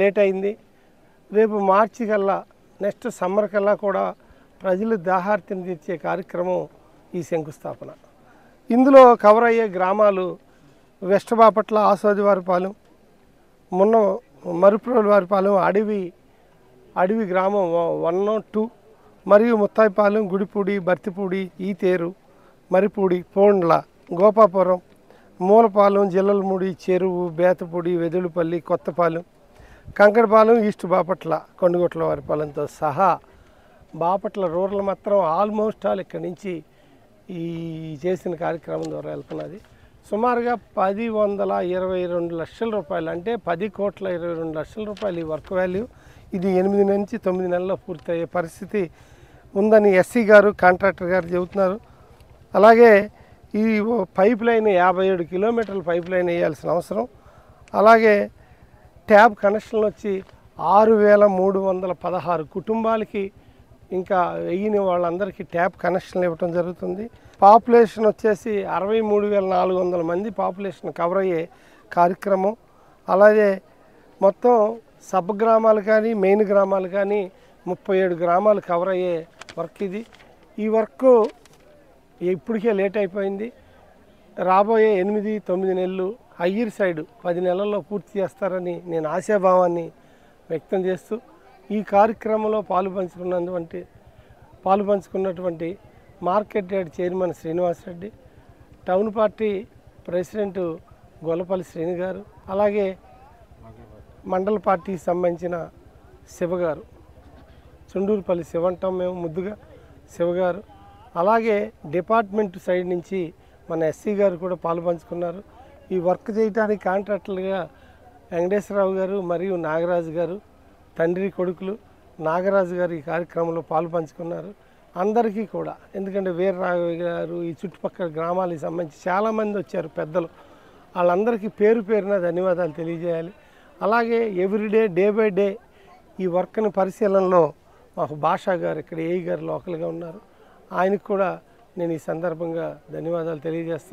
Late అయింది. రేపు మార్చి కల్లా నెక్స్ట్ సమ్మర్ కల్లా కూడా ప్రజలు దాహార్తిని తీర్చే కార్యక్రమం ఈ శంకుస్థాపన. ఇందులో కవర్ అయ్యే గ్రామాలు వెస్ట్ బాపట్ల, ఆసోదివారిపాలెం, మొన్న మరుప్రోలువారిపాలెం, అడవి గ్రామం 1, 2 మరియు ముత్తాయిపాలెం, గుడిపూడి, బర్తిపూడి, ఈతేరు, మరిపూడి, పోండ్ల, గోపాపురం, మూలపాలెం, జిల్లలమూడి, చెరువు, బేతపూడి, వెదులుపల్లి, కొత్తపాలెం, కంకడపాలెం, ఈస్ట్ బాపట్ల, కొండగొట్ల వారిపాలెంతో సహా బాపట్ల రూరల్ మాత్రం ఆల్మోస్ట్ ఆల్ ఇక్కడి నుంచి ఈ చేసిన కార్యక్రమం ద్వారా వెళ్తున్నది. సుమారుగా 10,122 లక్షల రూపాయలు, అంటే 10,22 లక్షల రూపాయలు ఈ వర్క్ వాల్యూ. ఇది 8 నుంచి 9 నెలల్లో పూర్తయ్యే పరిస్థితి ఉందని ఎస్సీ గారు, కాంట్రాక్టర్ గారు చెబుతున్నారు. అలాగే ఈ పైప్ లైన్ 57 కిలోమీటర్ల పైప్ లైన్ వేయాల్సిన అవసరం. అలాగే ట్యాప్ కనెక్షన్లు వచ్చి 6,316 కుటుంబాలకి, ఇంకా వెయ్యని వాళ్ళందరికీ ట్యాప్ కనెక్షన్లు ఇవ్వటం జరుగుతుంది. పాపులేషన్ వచ్చేసి 63,400 మంది పాపులేషన్ కవర్ అయ్యే కార్యక్రమం. అలాగే మొత్తం సబ్ గ్రామాలు కానీ మెయిన్ గ్రామాలు కానీ 37 గ్రామాలు కవర్ అయ్యే వర్క్ ఇది. ఈ వర్క్ ఇప్పటికే లేట్ అయిపోయింది. రాబోయే 8-9 నెలలు, హయ్యర్ సైడ్ 10 నెలల్లో పూర్తి చేస్తారని నేను ఆశాభావాన్ని వ్యక్తం చేస్తూ, ఈ కార్యక్రమంలో పాలుపంచుకున్నటువంటి market yard chairman Srinivasareddy, town party president Gollapalli Srini గారు, అలాగే మండల పార్టీకి సంబంధించిన శివగారు, చుండూరుపల్లి శివ అంటాం మేము ముద్దుగా, శివగారు, అలాగే డిపార్ట్మెంట్ సైడ్ నుంచి మన ఎస్సీ గారు కూడా పాలుపంచుకున్నారు. ఈ వర్క్ చేయడానికి కాంట్రాక్టర్లుగా వెంకటేశ్వరరావు గారు మరియు నాగరాజు గారు, తండ్రి కొడుకులు నాగరాజు గారు ఈ కార్యక్రమంలో పాలుపంచుకున్నారు. అందరికీ కూడా, ఎందుకంటే వీరరాఘవ గారు, ఈ చుట్టుపక్కల గ్రామాలకు సంబంధించి చాలామంది వచ్చారు పెద్దలు, వాళ్ళందరికీ పేరు పేరున ధన్యవాదాలు తెలియజేయాలి. అలాగే ఎవ్రీడే, డే బై డే ఈ వర్క్ని పరిశీలనలో మాకు భాషా గారు, ఇక్కడ ఏఈ గారు లోకల్గా ఉన్నారు, ఆయనకు కూడా నేను ఈ సందర్భంగా ధన్యవాదాలు తెలియజేస్తున్నాను.